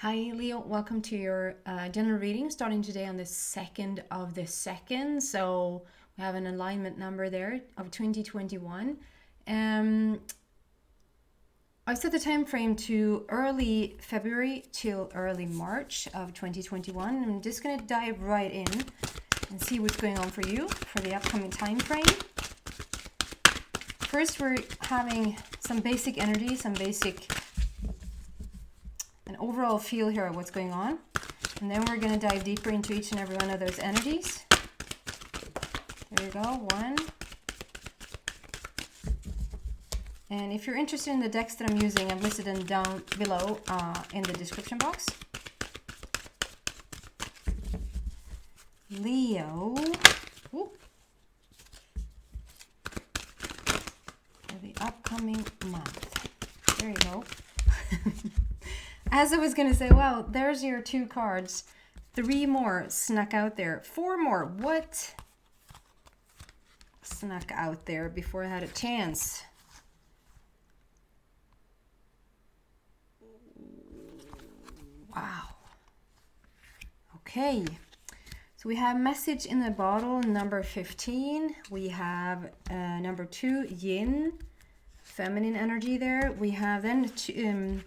Hi Leo, welcome to your general reading starting today on the 2nd of the 2nd. So we have an alignment number there of 2021. I set the time frame to early February till early March of 2021. I'm just going to dive right in and see what's going on for you for the upcoming time frame. First, we're having some basic energy, an overall feel here of what's going on, and then we're going to dive deeper into each and every one of those energies. There you go, one. And if you're interested in the decks that I'm using, I've listed them down below in the description box. Leo. Ooh. For the upcoming month. There you go. As I was going to say, wow, there's your 2 cards. 3 more snuck out there. 4 more. What snuck out there before I had a chance? Wow. Okay. So we have message in the bottle, number 15. We have number 2, yin, feminine energy there. We have then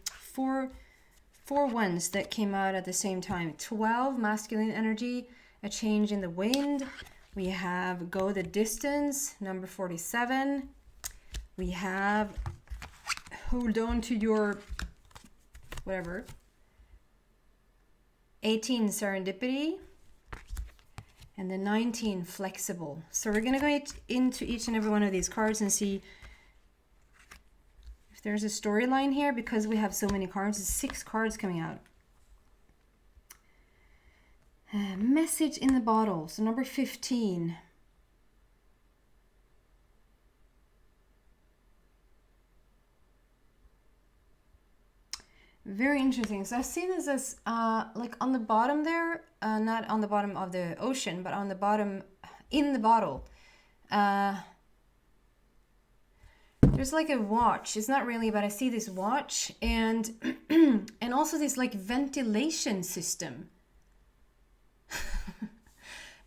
4 ones that came out at the same time. 12, masculine energy, a change in the wind. We have go the distance, number 47. We have hold on to your whatever. 18, serendipity. And the 19, flexible. So we're going to go into each and every one of these cards and see there's a storyline here because we have so many cards. It's 6 cards coming out. Message in the bottle. So number 15. Very interesting. So I've seen this as like on the bottom there, not on the bottom of the ocean, but on the bottom in the bottle. There's like a watch. It's not really, but I see this watch and and also this like ventilation system.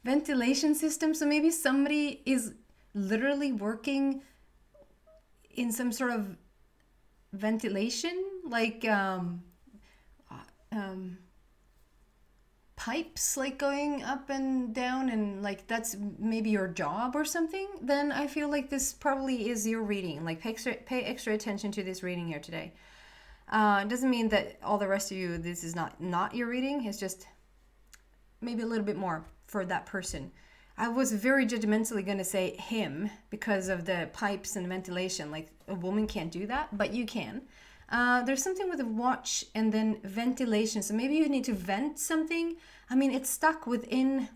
Ventilation system. So maybe somebody is literally working in some sort of ventilation, like pipes like going up and down, and like that's maybe your job or something. Then I feel like this probably is your reading. Like pay extra attention to this reading here today. It doesn't mean that all the rest of you this is not your reading. It's just maybe a little bit more for that person. I was very judgmentally going to say him because of the pipes and ventilation. Like a woman can't do that, but you can. There's something with a watch and then ventilation. So maybe you need to vent something. I mean, it's stuck within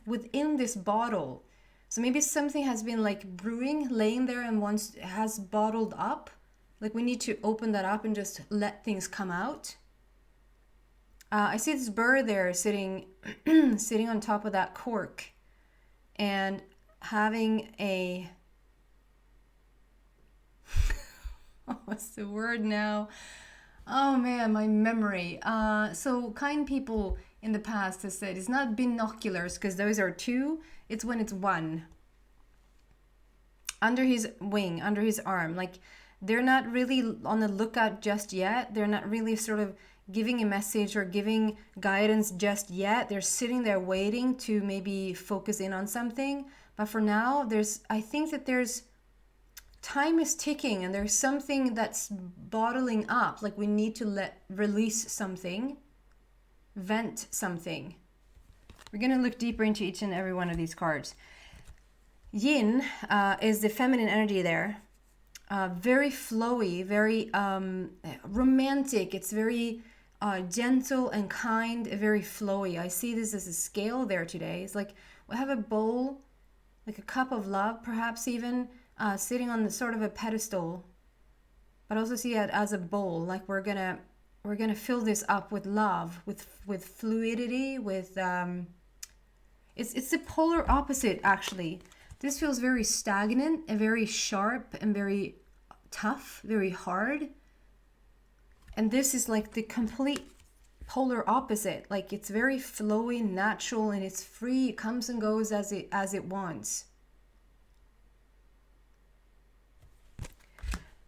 this bottle. So maybe something has been like brewing, laying there and once has bottled up. Like we need to open that up and just let things come out. I see this bird there sitting on top of that cork and having a what's the word now? Oh man, my memory. So kind people in the past have said it's not binoculars because those are 2. It's when it's 1. Under his wing, under his arm. Like they're not really on the lookout just yet. They're not really sort of giving a message or giving guidance just yet. They're sitting there waiting to maybe focus in on something. But for now, I think that there's time is ticking and there's something that's bottling up. Like we need to release something, vent something. We're going to look deeper into each and every one of these cards. Yin is the feminine energy there. Very flowy, very romantic. It's very gentle and kind, very flowy. I see this as a scale there today. It's like we have a bowl, like a cup of love, perhaps even sitting on the sort of a pedestal, but also see it as a bowl. Like we're gonna fill this up with love, with fluidity, with it's the polar opposite actually. This feels very stagnant and very sharp and very tough, very hard. And this is like the complete polar opposite. Like it's very flowy, natural, and it's free. It comes and goes as it wants.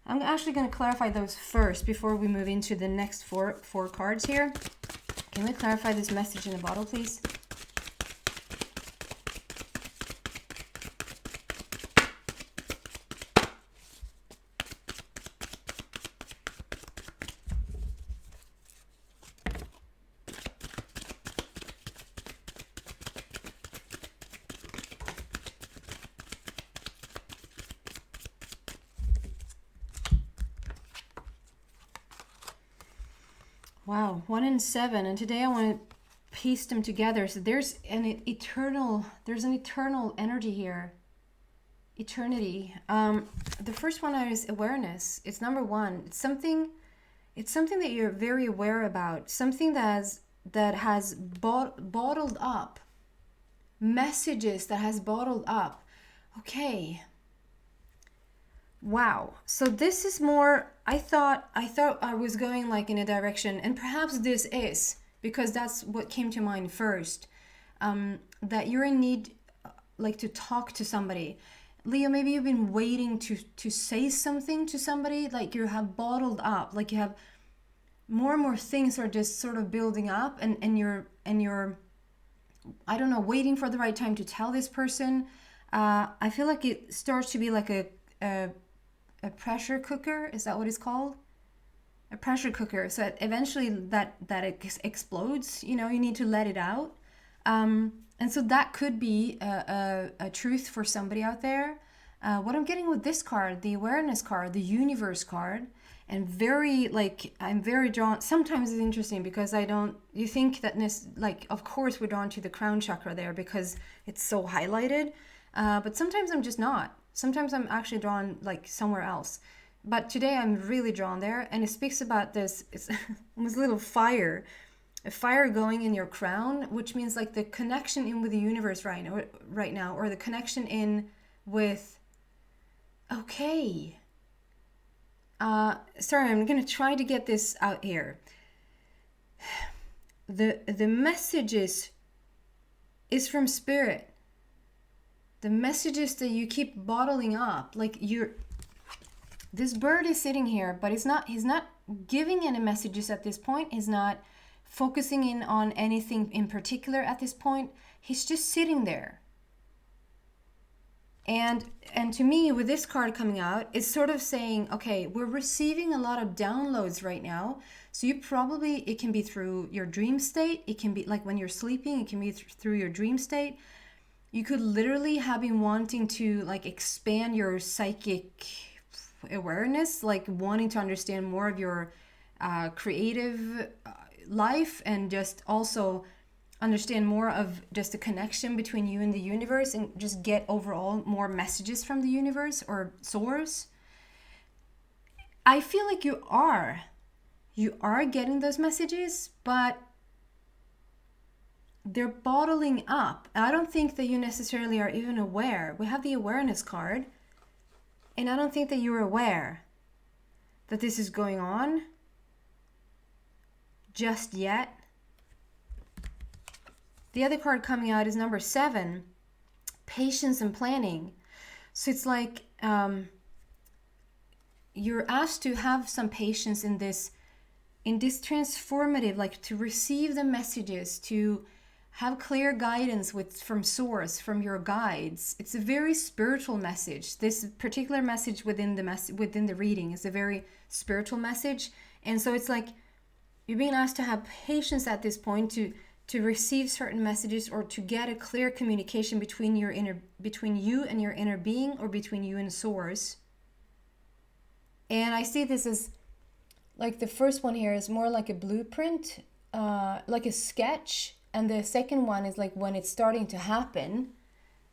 I'm actually going to clarify those first before we move into the next four cards here. Can we clarify this message in the bottle, please? Wow, 1 and 7, and today I want to piece them together. So there's an eternal energy here. Eternity. The first one is awareness. It's number 1. It's something that you're very aware about. Something that has bottled up. Messages that has bottled up. Okay. Wow. So this is more, I thought I was going like in a direction, and perhaps this is, because that's what came to mind first, that you're in need like to talk to somebody. Leo, maybe you've been waiting to say something to somebody, like you have bottled up, like you have more and more things are just sort of building up, and you're I don't know, waiting for the right time to tell this person. I feel like it starts to be like a pressure cooker. Is that what it's called? A pressure cooker. So eventually that explodes. You know, you need to let it out. And so that could be a truth for somebody out there. What I'm getting with this card, the awareness card, the universe card, and I'm very drawn. Sometimes it's interesting because you think that like, of course we're drawn to the crown chakra there because it's so highlighted. But sometimes I'm just not. Sometimes I'm actually drawn like somewhere else. But today I'm really drawn there, and it speaks about this, it's almost a little fire. A fire going in your crown, which means like the connection in with the universe right now, or the connection in with, okay. Sorry, I'm going to try to get this out here. The messages is from spirit. The messages that you keep bottling up, like this bird is sitting here, but he's not giving any messages at this point. He's not focusing in on anything in particular at this point. He's just sitting there. And to me, with this card coming out, it's sort of saying, okay, we're receiving a lot of downloads right now. So it can be through your dream state. It can be like when you're sleeping, it can be through your dream state. You could literally have been wanting to like expand your psychic awareness, like wanting to understand more of your creative life, and just also understand more of just the connection between you and the universe, and just get overall more messages from the universe or source. I feel like you are getting those messages, but they're bottling up. I don't think that you necessarily are even aware. We have the awareness card, and I don't think that you're aware that this is going on just yet. The other card coming out is number 7, patience and planning. So it's like you're asked to have some patience in this transformative, like to receive the messages, to have clear guidance from source, from your guides. It's a very spiritual message. This particular message within the reading is a very spiritual message, and so it's like you're being asked to have patience at this point to receive certain messages, or to get a clear communication between you and your inner being, or between you and source. And I see this as like the first one here is more like a blueprint, like a sketch. And the second one is like when it's starting to happen.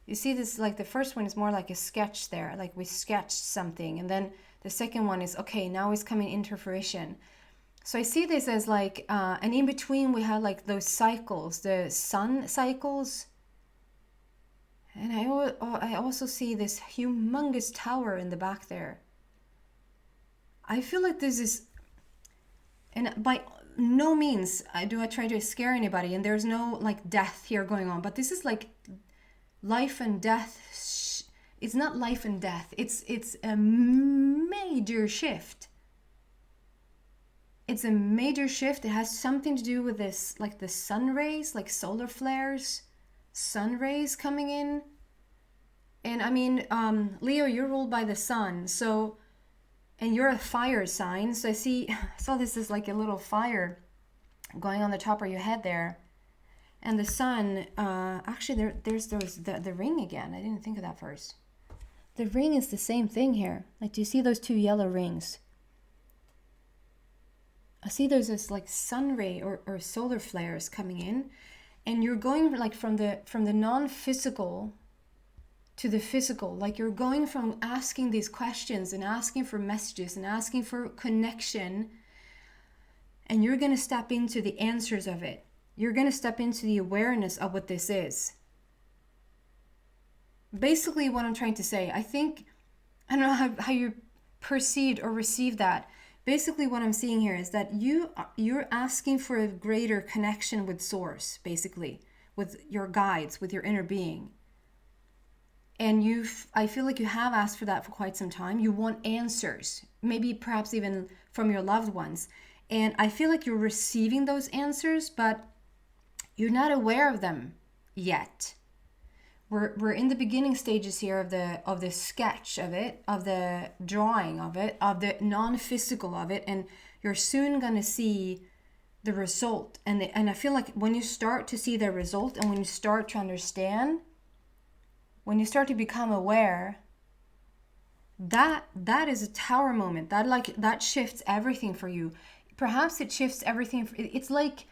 You see this, like the first one is more like a sketch there, like we sketched something. And then the second one is, okay, now it's coming into fruition. So I see this as like, and in between we have like those cycles, the sun cycles. And I also see this humongous tower in the back there. I feel like this is, and by no means do I try to scare anybody, and there's no like death here going on, but this is like life and death. It's not life and death. It's a major shift. It's a major shift. It has something to do with this, like the sun rays, like solar flares, sun rays coming in. And I mean, Leo, you're ruled by the sun, so, and you're a fire sign. So I saw this as like a little fire going on the top of your head there. And the sun, actually there's the ring again. I didn't think of that first. The ring is the same thing here. Like, do you see those two yellow rings? I see there's this like sun ray or solar flares coming in, and you're going like from the non-physical to the physical. Like, you're going from asking these questions and asking for messages and asking for connection, and you're going to step into the answers of it. You're going to step into the awareness of what this is. Basically what I'm trying to say, I think, I don't know how you perceived or received that. Basically what I'm seeing here is that you're asking for a greater connection with source, basically, with your guides, with your inner being. And I feel like you have asked for that for quite some time. You want answers, maybe perhaps even from your loved ones. And I feel like you're receiving those answers, but you're not aware of them yet. We're in the beginning stages here of the sketch of it, of the drawing of it, of the non-physical of it, and you're soon going to see the result. And I feel like when you start to see the result, and when you start to understand, when you start to become aware, that is a tower moment. That shifts everything for you. Perhaps it shifts everything. It's like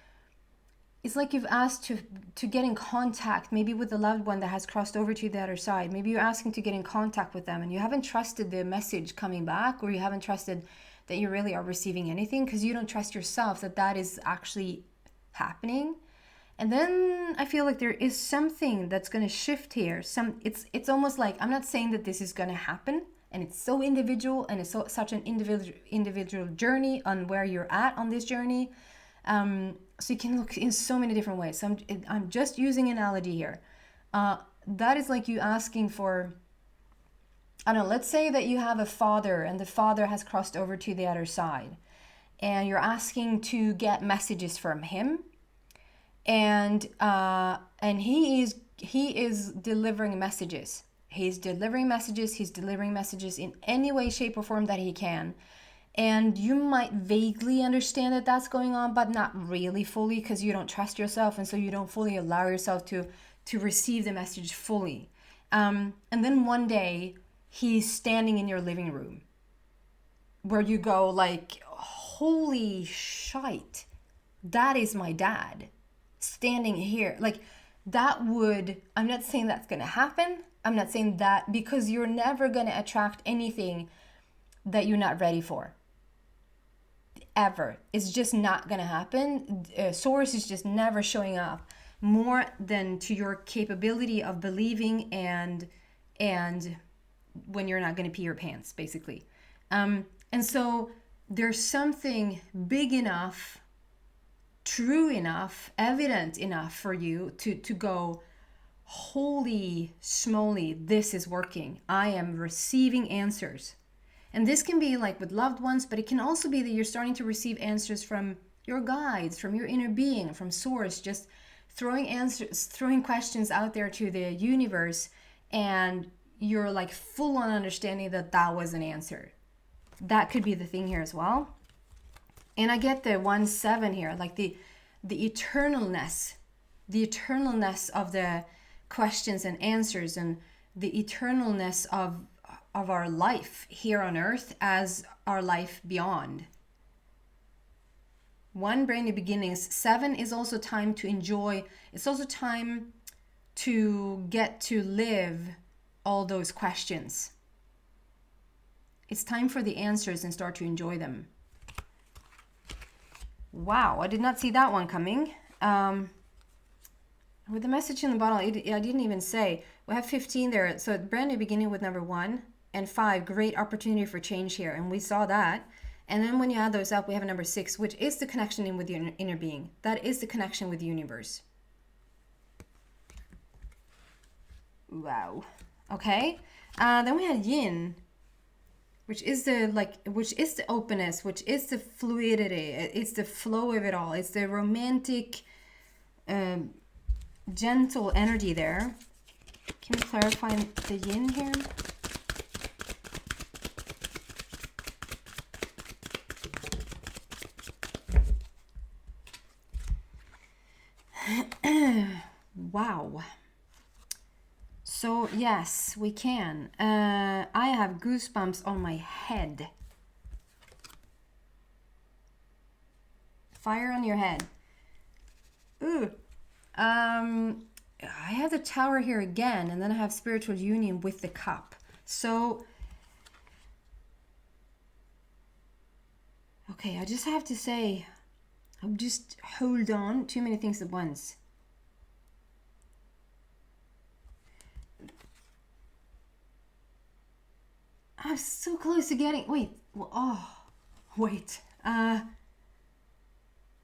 you've asked to get in contact, maybe with a loved one that has crossed over to the other side. Maybe you're asking to get in contact with them, and you haven't trusted the message coming back, or you haven't trusted that you really are receiving anything because you don't trust yourself that is actually happening. And then I feel like there is something that's going to shift here. It's almost like, I'm not saying that this is going to happen, and it's so individual, and it's such an individual journey on where you're at on this journey. So you can look in so many different ways. So I'm just using analogy here. That is like you asking for, I don't know, let's say that you have a father and the father has crossed over to the other side, and you're asking to get messages from him, and he is delivering messages. He's delivering messages in any way, shape, or form that he can. And you might vaguely understand that that's going on, but not really fully, because you don't trust yourself, and so you don't fully allow yourself to receive the message fully. And then one day, he's standing in your living room, where you go like, holy shite, that is my dad standing here. Like, I'm not saying that's going to happen. I'm not saying that, because you're never going to attract anything that you're not ready for. Ever. It's just not going to happen. Source is just never showing up more than to your capability of believing and when you're not going to pee your pants, basically. And so there's something big enough, true enough, evident enough for you to go, holy smoly, this is working. I am receiving answers. And this can be like with loved ones, but it can also be that you're starting to receive answers from your guides, from your inner being, from source, just throwing questions out there to the universe, and you're like full on understanding that was an answer. That could be the thing here as well. And I get the 1-7 here, like the eternalness of the questions and answers, and the eternalness of our life here on earth as our life beyond. 1, brand new beginnings. 7 is also time to enjoy. It's also time to get to live all those questions. It's time for the answers and start to enjoy them. Wow, I did not see that one coming. With the message in the bottle, I didn't even say. We have 15 there. So brand new beginning with number 1 and 5. Great opportunity for change here. And we saw that. And then when you add those up, we have a number 6, which is the connection in with your inner being. That is the connection with the universe. Wow. Okay. Then we had yin, which is the openness, which is the fluidity. It's the flow of it all. It's the romantic, gentle energy there. Can you clarify the yin here? Wow. So yes, we can. I have goosebumps on my head. Fire on your head. Ooh. I have the Tower here again, and then I have spiritual union with the cup. So, okay, I just have to say, I'll just hold on. Too many things at once. I'm so close to getting, wait, wait.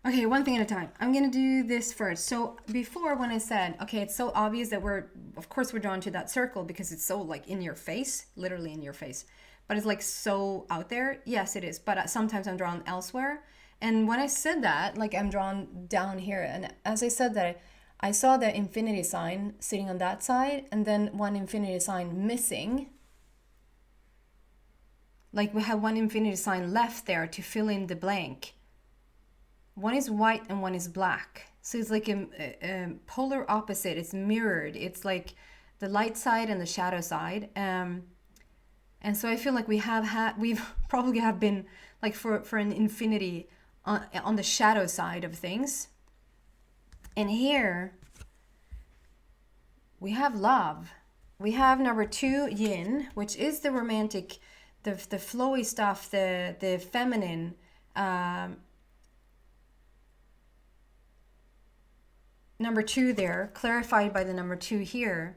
Okay, one thing at a time. I'm gonna do this first. So before, when I said, okay, it's so obvious that of course we're drawn to that circle because it's so like in your face, literally in your face, but it's like so out there. Yes, it is, but sometimes I'm drawn elsewhere. And when I said that, like I'm drawn down here, and as I said that, I saw the infinity sign sitting on that side, and then one infinity sign missing. Like we have one infinity sign left there to fill in the blank. One is white and one is black. So it's like a polar opposite. It's mirrored. It's like the light side and the shadow side. And so I feel like we've probably have been like for an infinity on the shadow side of things. And here we have love. We have number 2, yin, which is the romantic, the flowy stuff, the feminine. Number 2 there, clarified by the number 2 here.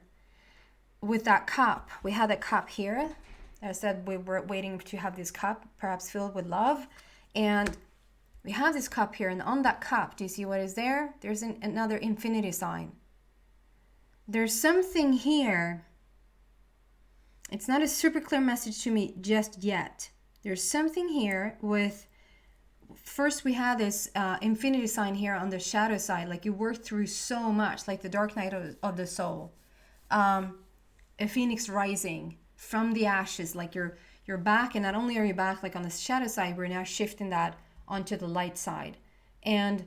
With that cup, we had that cup here. I said we were waiting to have this cup, perhaps filled with love. And we have this cup here, and on that cup, do you see what is there? There's another infinity sign. There's something here. It's not a super clear message to me just yet. There's something here with, first we have this infinity sign here on the shadow side, like you worked through so much, like the dark night of the soul. A phoenix rising from the ashes, like you're back, and not only are you back like on the shadow side, we're now shifting that onto the light side. And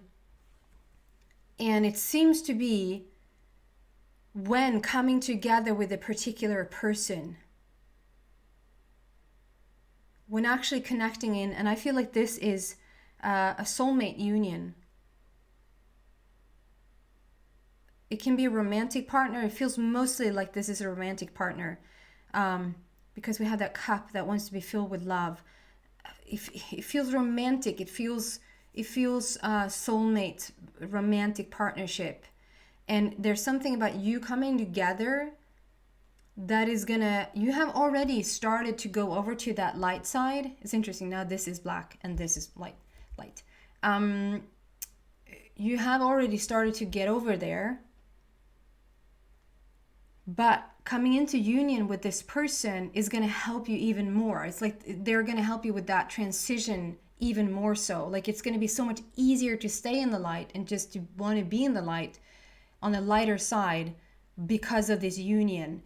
it seems to be when coming together with a particular person, when actually connecting in, and I feel like this is a soulmate union. It can be a romantic partner. It feels mostly like this is a romantic partner, because we have that cup that wants to be filled with love. It feels romantic. It feels soulmate, romantic partnership. And there's something about you coming together that is gonna, you have already started to go over to that light side. It's interesting. Now this is black and this is light. You have already started to get over there, but coming into union with this person is going to help you even more. It's like they're going to help you with that transition even more so. Like it's going to be so much easier to stay in the light and just to want to be in the light on the lighter side because of this union.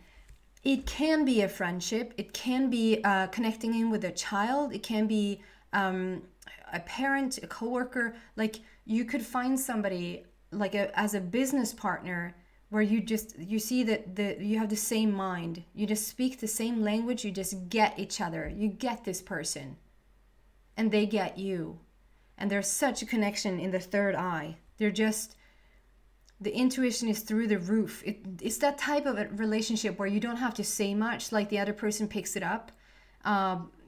It can be a friendship. It can be connecting in with a child. It can be a parent, a coworker. Like you could find somebody like as a business partner where you see that you have the same mind. You just speak the same language. You just get each other. You get this person and they get you. And there's such a connection in the third eye. They're just, the intuition is through the roof. It's that type of a relationship where you don't have to say much, like the other person picks it up.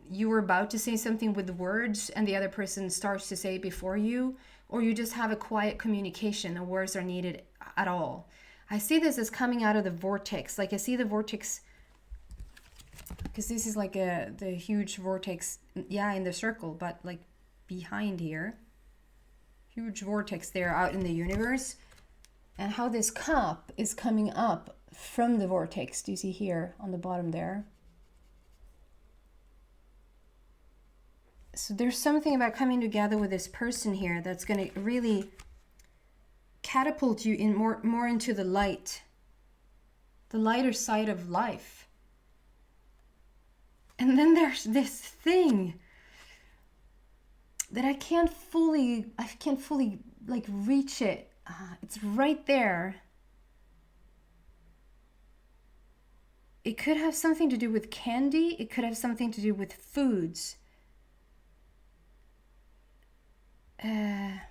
You were about to say something with the words and the other person starts to say it before you, or you just have a quiet communication and words are needed at all. I see this as coming out of the vortex. Like I see the vortex, because this is like the huge vortex yeah, in the circle, but like behind here. Huge vortex there out in the universe. And how this cup is coming up from the vortex. Do you see here on the bottom there? So there's something about coming together with this person here that's going to really catapult you in more into the light, the lighter side of life. And then there's this thing that I can't fully like reach it. It's right there. It could have something to do with candy. It could have something to do with foods. I'm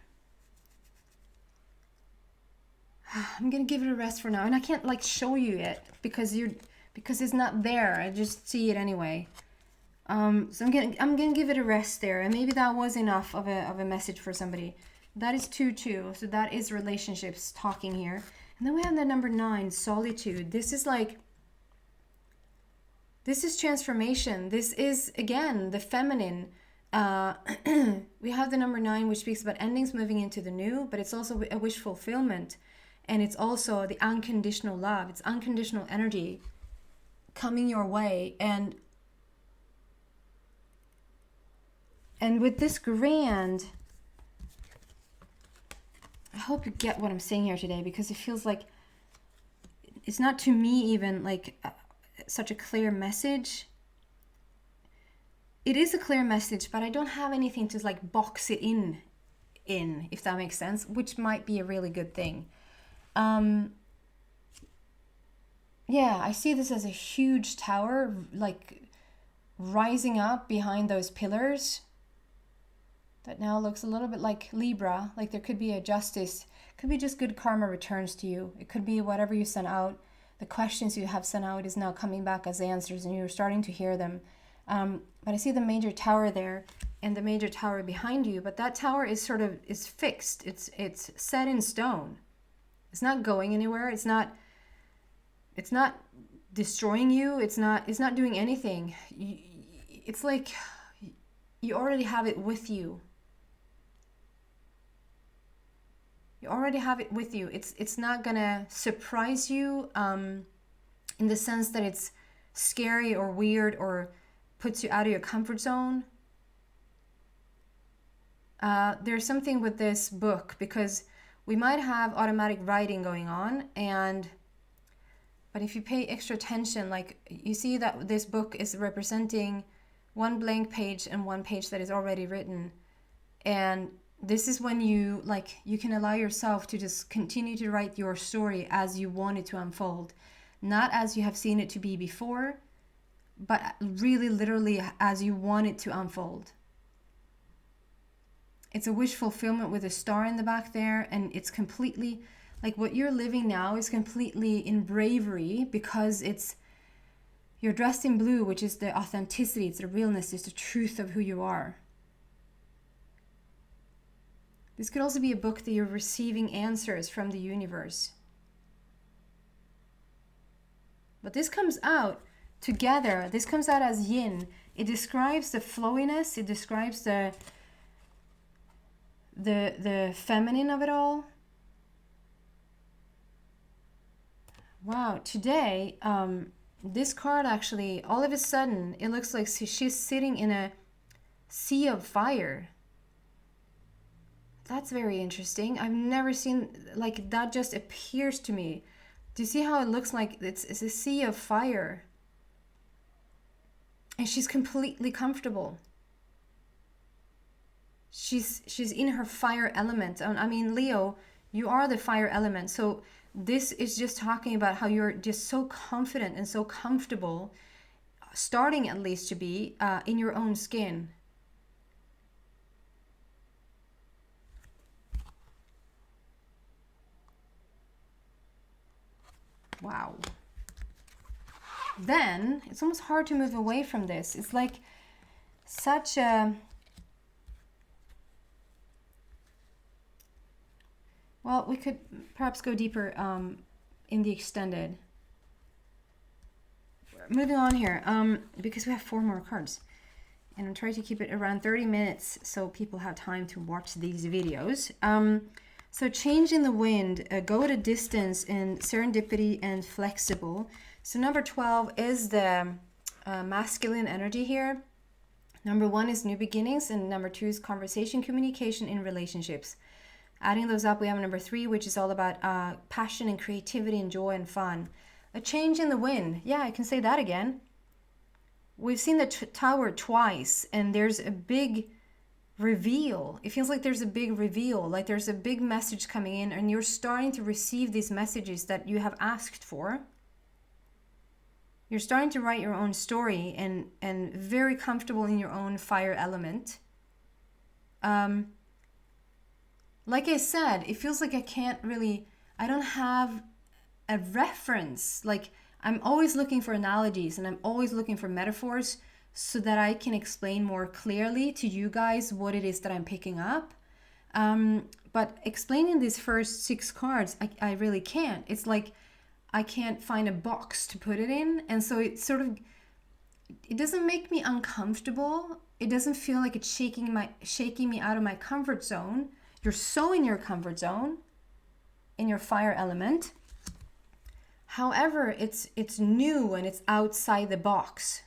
gonna give it a rest for now, and I can't like show you it because it's not there. I just see it anyway. So I'm gonna give it a rest there, and maybe that was enough of a message for somebody. That is 2-2, so that is relationships talking here. And then we have the number 9, solitude. This is transformation. This is again the feminine. We have the number 9, which speaks about endings, moving into the new, but it's also a wish fulfillment, and it's also the unconditional love. It's unconditional energy coming your way, and with this grand, I hope you get what I'm saying here today, because it feels like it's not to me even like such a clear message. It is a clear message, but I don't have anything to like box it in, if that makes sense, which might be a really good thing. Yeah, I see this as a huge tower, like rising up behind those pillars. That now looks a little bit like Libra, like there could be a justice, could be just good karma returns to you. It could be whatever you sent out, the questions you have sent out is now coming back as answers, and you're starting to hear them. But I see the major tower there and the major tower behind you, but that tower is is fixed. It's set in stone. It's not going anywhere. It's not destroying you. It's not doing anything. It's like you already have it with you. You already have it with you. It's not gonna surprise you in the sense that it's scary or weird or puts you out of your comfort zone. There's something with this book, because we might have automatic writing going on, but if you pay extra attention, like you see that this book is representing one blank page and one page that is already written, and this is when you can allow yourself to just continue to write your story as you want it to unfold, not as you have seen it to be before, but really literally as you want it to unfold. It's a wish fulfillment with a star in the back there, and it's completely like what you're living now is completely in bravery, because you're dressed in blue, which is the authenticity, it's the realness, it's the truth of who you are. This could also be a book that you're receiving answers from the universe. But this comes out together. This comes out as yin. It describes the flowiness. It describes the feminine of it all. Wow, today, this card actually, all of a sudden, it looks like she's sitting in a sea of fire. That's very interesting. I've never seen, like, that just appears to me. Do you see how it looks like it's a sea of fire? And she's completely comfortable. She's in her fire element. I mean, Leo, you are the fire element. So this is just talking about how you're just so confident and so comfortable, starting at least to be, in your own skin. Wow. Then it's almost hard to move away from this. It's like such a... Well, we could perhaps go deeper in the extended. Moving on here, because we have 4 more cards. And I'm trying to keep it around 30 minutes so people have time to watch these videos. So changing the wind, go at a distance, and serendipity and flexible. So number 12 is the masculine energy here. Number 1 is new beginnings, and number 2 is conversation, communication in relationships. Adding those up, we have number 3, which is all about passion and creativity and joy and fun. A change in the wind. Yeah, I can say that again. We've seen the tower twice, and there's a big reveal. It feels like there's a big reveal, like there's a big message coming in, and you're starting to receive these messages that you have asked for. You're starting to write your own story and very comfortable in your own fire element. Like I said, it feels like I don't have a reference. Like I'm always looking for analogies and I'm always looking for metaphors so that I can explain more clearly to you guys what it is that I'm picking up. But explaining these first 6 cards, I really can't. It's like I can't find a box to put it in. And so it doesn't make me uncomfortable. It doesn't feel like it's shaking me out of my comfort zone. You're so in your comfort zone, in your fire element. However, it's new and it's outside the box.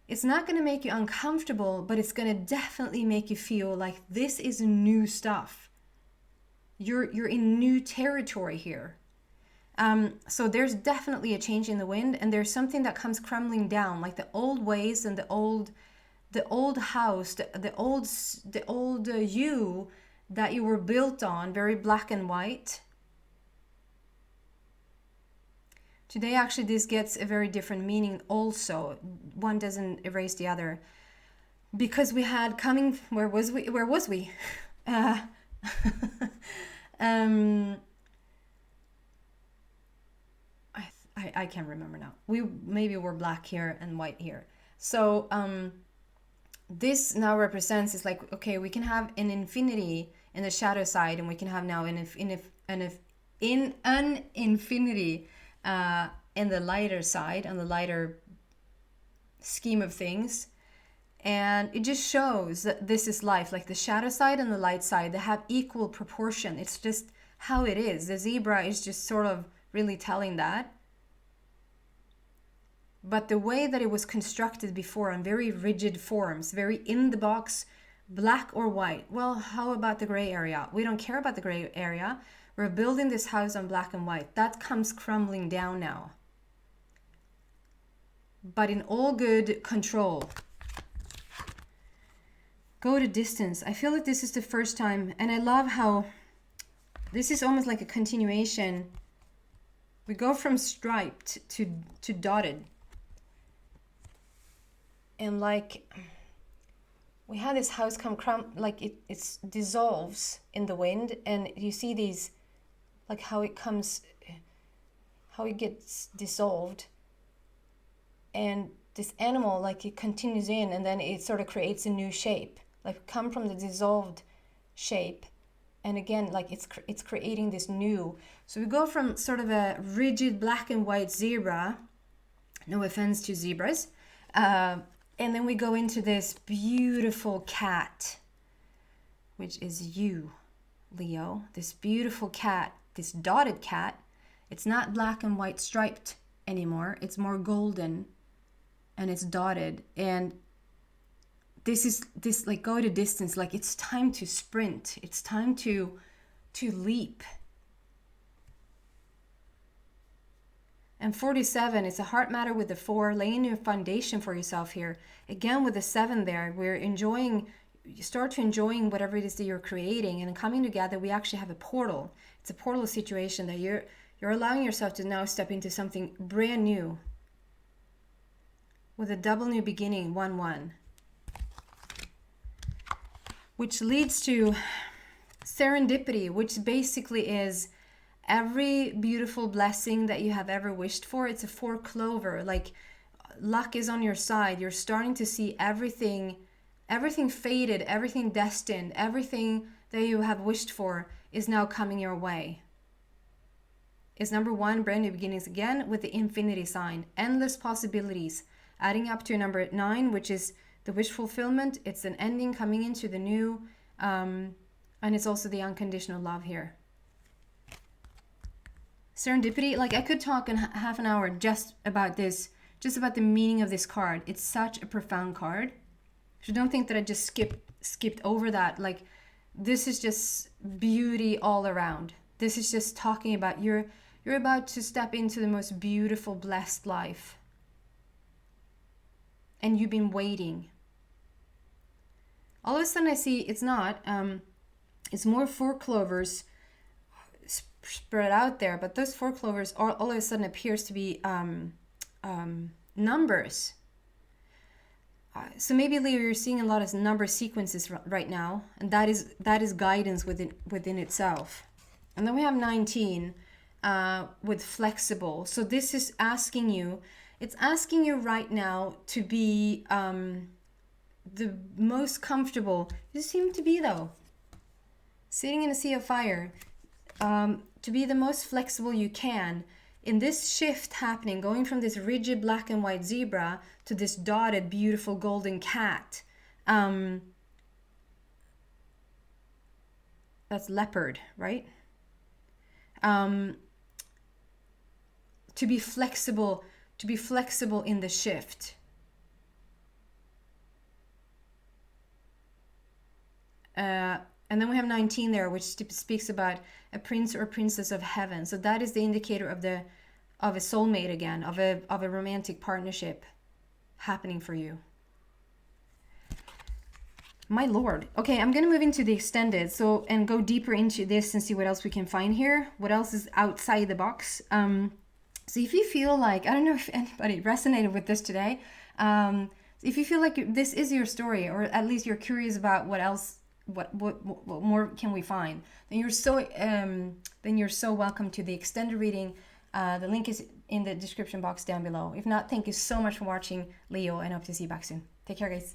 It's not going to make you uncomfortable, but it's going to definitely make you feel like this is new stuff. You're in new territory here. So there's definitely a change in the wind, and there's something that comes crumbling down, like the old ways and the old house, the old you that you were built on, very black and white. Today, actually, this gets a very different meaning also. One doesn't erase the other. Because we had coming, where was we? I can't remember now. Maybe we're black here and white here. So this now represents, it's like, okay, we can have an infinity in the shadow side, and we can have now an infinity in the lighter side, on the lighter scheme of things. And it just shows that this is life, like the shadow side and the light side, they have equal proportion. It's just how it is. The zebra is just sort of really telling that. But the way that it was constructed before on very rigid forms, very in the box, black or white. Well, how about the gray area? We don't care about the gray area. We're building this house on black and white. That comes crumbling down now. But in all good control. Go to distance. I feel like this is the first time, and I love how this is almost like a continuation. We go from striped to dotted. And like we had this house come like it dissolves in the wind, and you see these, like how it gets dissolved, and this animal, like it continues in, and then it sort of creates a new shape, like come from the dissolved shape, and again like it's creating this new. So we go from sort of a rigid black and white zebra, no offense to zebras, and then we go into this beautiful cat, which is you, Leo. This beautiful cat, this dotted cat. It's not black and white striped anymore. It's more golden, and it's dotted. And this like go to distance, like it's time to sprint. It's time to leap. And 47, it's a heart matter with the 4, laying a foundation for yourself here. Again, with the 7 there, you start to enjoying whatever it is that you're creating, and coming together, we actually have a portal. It's a portal situation that you're allowing yourself to now step into something brand new. With a double new beginning, 1-1. Which leads to serendipity, which basically is every beautiful blessing that you have ever wished for. It's a 4 clover, like luck is on your side. You're starting to see everything fated, everything destined, everything that you have wished for is now coming your way. It's number 1, brand new beginnings again with the infinity sign. Endless possibilities. adding up to number 9, which is the wish fulfillment. It's an ending coming into the new, and it's also the unconditional love here. Serendipity, like I could talk in half an hour just about this, just about the meaning of this card. It's such a profound card. So don't think that I just skipped over that. Like, this is just beauty all around. This is just talking about you're about to step into the most beautiful, blessed life. And you've been waiting. All of a sudden I see it's not. It's more 4 clovers spread out there, but those 4 clovers all of a sudden appears to be numbers. So maybe, Leo, you're seeing a lot of number sequences right now, and that is guidance within itself. And then we have 19 with flexible. So this is asking you, it's asking you right now to be the most comfortable. You seem to be, though, sitting in a sea of fire, to be the most flexible you can in this shift happening, going from this rigid black and white zebra to this dotted beautiful golden cat. That's leopard, right? To be flexible in the shift. And then we have 19 there, which speaks about a prince or princess of heaven. So that is the indicator of a soulmate again, of a romantic partnership happening for you. My Lord. Okay, I'm going to move into the extended and go deeper into this and see what else we can find here. What else is outside the box? So if you feel like, I don't know if anybody resonated with this today. If you feel like this is your story, or at least you're curious about what else, what more can we find, then you're so welcome to the extended reading. The link is in the description box down below. If not, thank you so much for watching, Leo, and hope to see you back soon. Take care, guys.